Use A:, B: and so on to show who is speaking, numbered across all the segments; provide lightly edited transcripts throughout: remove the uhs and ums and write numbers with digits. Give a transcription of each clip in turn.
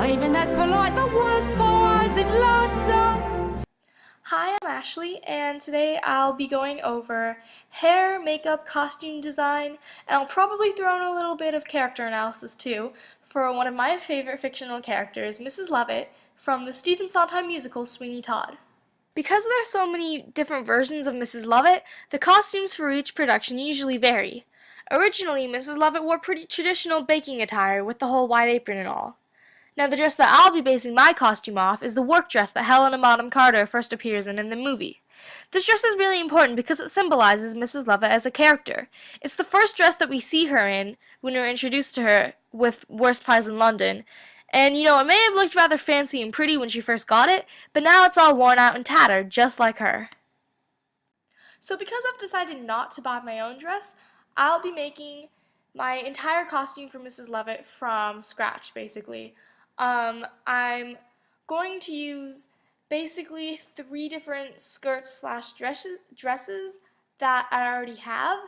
A: not even as polite. The worst boys in London.
B: Hi, I'm Ashley, and today I'll be going over hair, makeup, costume design, and I'll probably throw in a little bit of character analysis too for one of my favorite fictional characters, Mrs. Lovett, from the Stephen Sondheim musical Sweeney Todd. Because there are so many different versions of Mrs. Lovett, the costumes for each production usually vary. Originally, Mrs. Lovett wore pretty traditional baking attire with the whole white apron and all. Now, the dress that I'll be basing my costume off is the work dress that Helena Bonham Carter first appears in the movie. This dress is really important because it symbolizes Mrs. Lovett as a character. It's the first dress that we see her in when we're introduced to her with Worst Pies in London. And, it may have looked rather fancy and pretty when she first got it, but now it's all worn out and tattered, just like her. So because I've decided not to buy my own dress, I'll be making my entire costume for Mrs. Lovett from scratch, basically. I'm going to use basically 3 different skirts / dresses that I already have,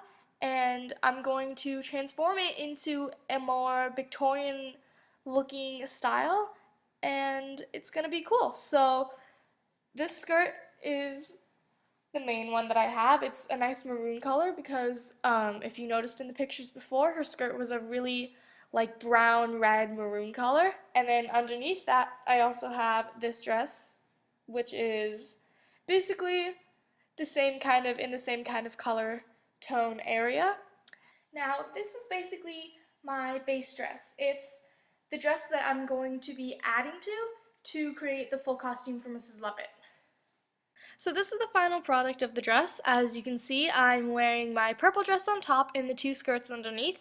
B: and I'm going to transform it into a more Victorian looking style, and it's going to be cool. So this skirt is the main one that I have. It's a nice maroon color because if you noticed in the pictures before, her skirt was a really like brown, red, maroon color. And then underneath that, I also have this dress, which is basically the same kind of color tone area. Now, this is basically my base dress. It's the dress that I'm going to be adding to create the full costume for Mrs. Lovett. So this is the final product of the dress. As you can see, I'm wearing my purple dress on top and the 2 skirts underneath.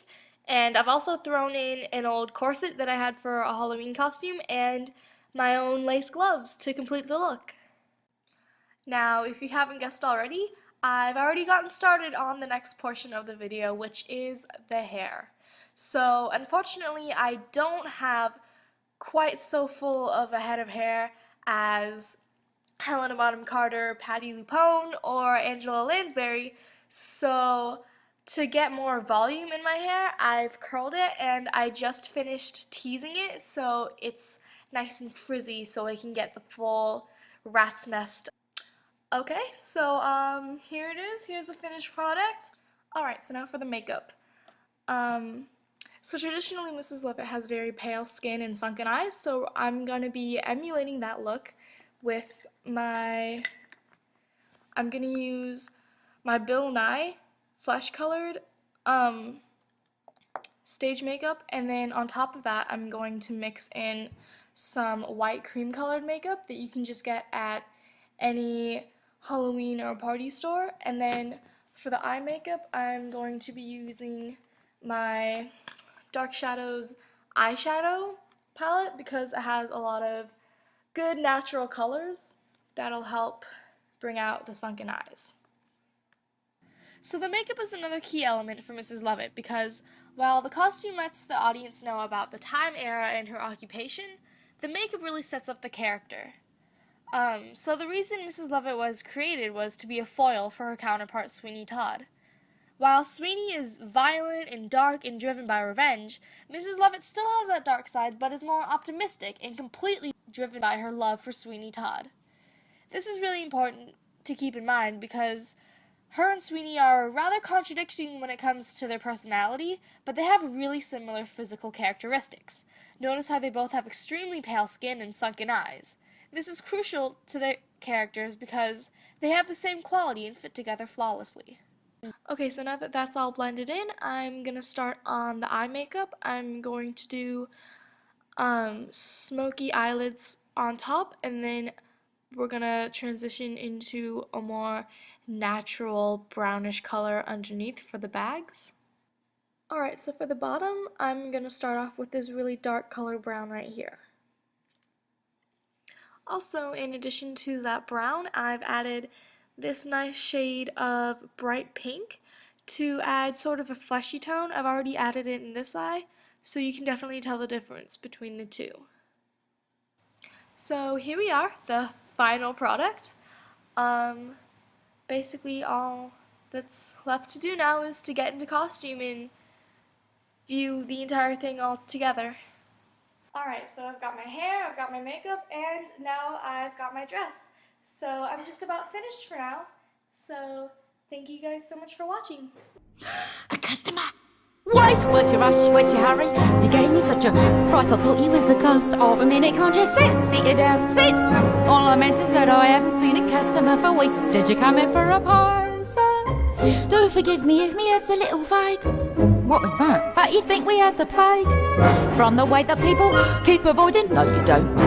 B: And I've also thrown in an old corset that I had for a Halloween costume and my own lace gloves to complete the look. Now, if you haven't guessed already, I've already gotten started on the next portion of the video, which is the hair. So, unfortunately, I don't have quite so full of a head of hair as Helena Bonham Carter, Patti LuPone, or Angela Lansbury, so to get more volume in my hair, I've curled it, and I just finished teasing it so it's nice and frizzy so I can get the full rat's nest. Okay, so here it is. Here's the finished product. Alright, so now for the makeup. So traditionally Mrs. Lovett has very pale skin and sunken eyes, so I'm going to be emulating that look with I'm going to use my Bill Nye flesh colored stage makeup, and then on top of that I'm going to mix in some white cream colored makeup that you can just get at any Halloween or party store. And then for the eye makeup, I'm going to be using my Dark Shadows eyeshadow palette because it has a lot of good natural colors that'll help bring out the sunken eyes. So the makeup is another key element for Mrs. Lovett because while the costume lets the audience know about the time era and her occupation, the makeup really sets up the character. So the reason Mrs. Lovett was created was to be a foil for her counterpart Sweeney Todd. While Sweeney is violent and dark and driven by revenge, Mrs. Lovett still has that dark side but is more optimistic and completely driven by her love for Sweeney Todd. This is really important to keep in mind because her and Sweeney are rather contradicting when it comes to their personality, but they have really similar physical characteristics. Notice how they both have extremely pale skin and sunken eyes. This is crucial to their characters because they have the same quality and fit together flawlessly. Okay, so now that that's all blended in, I'm going to start on the eye makeup. I'm going to do smoky eyelids on top, and then we're going to transition into a more natural brownish color underneath for the bags. Alright, so for the bottom, I'm going to start off with this really dark color brown right here. Also, in addition to that brown, I've added this nice shade of bright pink to add sort of a fleshy tone. I've already added it in this eye, so you can definitely tell the difference between the two. So here we are, the final product. Basically all that's left to do now is to get into costume and view the entire thing all together. Alright, so I've got my hair, I've got my makeup, and now I've got my dress. So I'm just about finished for now. So thank you guys so much for watching.
C: A customer.
A: Wait, where's your rush? Where's your hurry? You gave me such a fright, I thought you was a ghost. Of a minute, can't you sit you down, sit. All I meant is that I haven't seen a customer for weeks. Did you come in for a pie, sir? Do forgive me if me head's a little vague. What was that? But you think we had the plague? From the way that people keep avoiding? No, you don't.